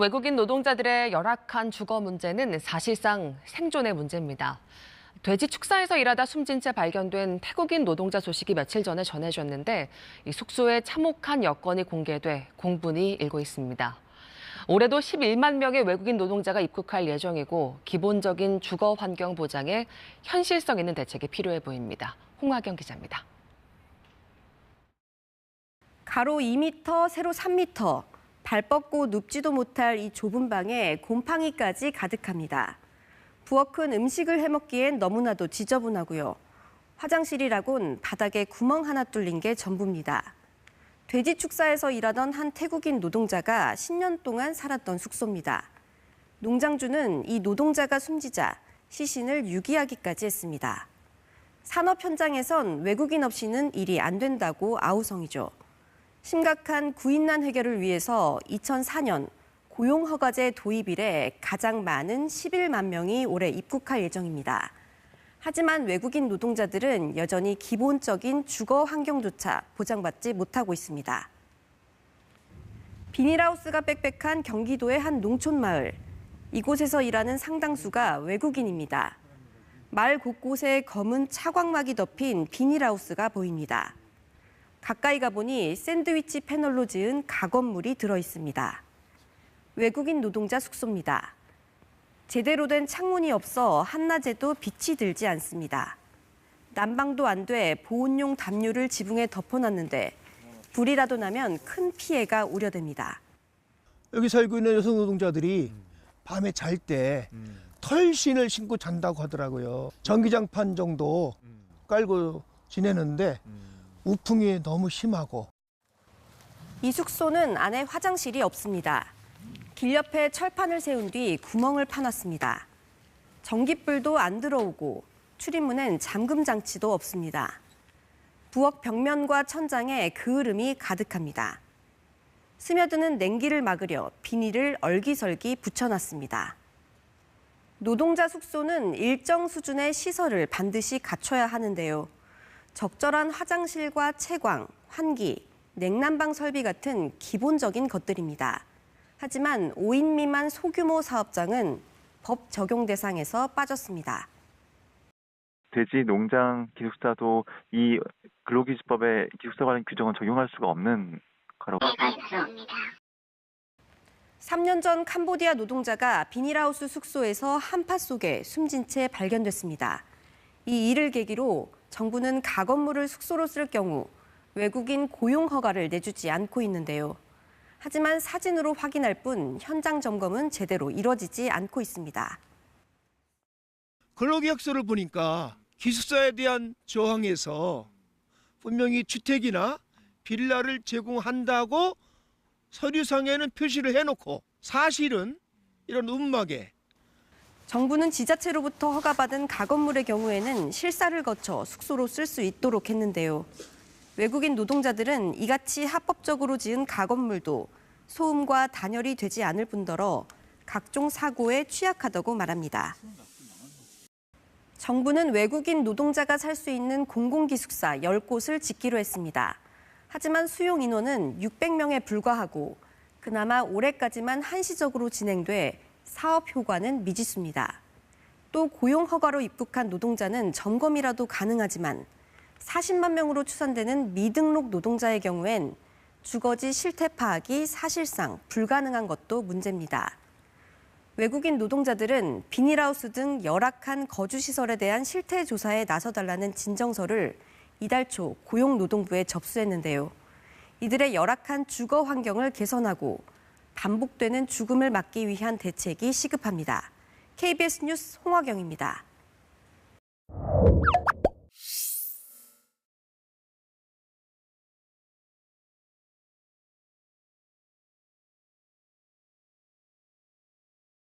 외국인 노동자들의 열악한 주거 문제는 사실상 생존의 문제입니다. 돼지 축사에서 일하다 숨진 채 발견된 태국인 노동자 소식이 며칠 전에 전해졌는데 이 숙소의 참혹한 여건이 공개돼 공분이 일고 있습니다. 올해도 11만 명의 외국인 노동자가 입국할 예정이고 기본적인 주거 환경 보장에 현실성 있는 대책이 필요해 보입니다. 홍화경 기자입니다. 가로 2m, 세로 3m. 발 뻗고 눕지도 못할 이 좁은 방에 곰팡이까지 가득합니다. 부엌은 음식을 해먹기엔 너무나도 지저분하고요. 화장실이라곤 바닥에 구멍 하나 뚫린 게 전부입니다. 돼지 축사에서 일하던 한 태국인 노동자가 10년 동안 살았던 숙소입니다. 농장주는 이 노동자가 숨지자 시신을 유기하기까지 했습니다. 산업 현장에선 외국인 없이는 일이 안 된다고 아우성이죠. 심각한 구인난 해결을 위해서 2004년 고용허가제 도입 이래 가장 많은 11만 명이 올해 입국할 예정입니다. 하지만 외국인 노동자들은 여전히 기본적인 주거 환경조차 보장받지 못하고 있습니다. 비닐하우스가 빽빽한 경기도의 한 농촌 마을. 이곳에서 일하는 상당수가 외국인입니다. 마을 곳곳에 검은 차광막이 덮인 비닐하우스가 보입니다. 가까이 가보니 샌드위치 패널로 지은 가건물이 들어있습니다. 외국인 노동자 숙소입니다. 제대로 된 창문이 없어 한낮에도 빛이 들지 않습니다. 난방도 안 돼 보온용 담요를 지붕에 덮어놨는데 불이라도 나면 큰 피해가 우려됩니다. 여기 살고 있는 여성 노동자들이 밤에 잘 때 털신을 신고 잔다고 하더라고요. 전기장판 정도 깔고 지내는데 우풍이 너무 심하고. 이 숙소는 안에 화장실이 없습니다. 길 옆에 철판을 세운 뒤 구멍을 파놨습니다. 전기불도 안 들어오고 출입문엔 잠금 장치도 없습니다. 부엌 벽면과 천장에 그을음이 가득합니다. 스며드는 냉기를 막으려 비닐을 얼기설기 붙여놨습니다. 노동자 숙소는 일정 수준의 시설을 반드시 갖춰야 하는데요. 적절한 화장실과 채광, 환기, 냉난방 설비 같은 기본적인 것들입니다. 하지만 5인 미만 소규모 사업장은 법 적용 대상에서 빠졌습니다. 돼지 농장 기숙사도 이 근로기준법의 기숙사 관련 규정은 적용할 수가 없는 거라고. 3년 전 캄보디아 노동자가 비닐하우스 숙소에서 한파 속에 숨진 채 발견됐습니다. 이 일을 계기로 정부는 가건물을 숙소로 쓸 경우 외국인 고용 허가를 내주지 않고 있는데요. 하지만 사진으로 확인할 뿐 현장 점검은 제대로 이뤄지지 않고 있습니다. 근로계약서를 보니까 기숙사에 대한 조항에서 분명히 주택이나 빌라를 제공한다고 서류상에는 표시를 해놓고 사실은 이런 움막에 정부는 지자체로부터 허가받은 가건물의 경우에는 실사를 거쳐 숙소로 쓸 수 있도록 했는데요. 외국인 노동자들은 이같이 합법적으로 지은 가건물도 소음과 단열이 되지 않을 뿐더러 각종 사고에 취약하다고 말합니다. 정부는 외국인 노동자가 살 수 있는 공공기숙사 10곳을 짓기로 했습니다. 하지만 수용 인원은 600명에 불과하고 그나마 올해까지만 한시적으로 진행돼 사업 효과는 미지수입니다. 또 고용 허가로 입국한 노동자는 점검이라도 가능하지만 40만 명으로 추산되는 미등록 노동자의 경우엔 주거지 실태 파악이 사실상 불가능한 것도 문제입니다. 외국인 노동자들은 비닐하우스 등 열악한 거주시설에 대한 실태 조사에 나서달라는 진정서를 이달 초 고용노동부에 접수했는데요. 이들의 열악한 주거 환경을 개선하고 반복되는 죽음을 막기 위한 대책이 시급합니다. KBS 뉴스 홍화경입니다.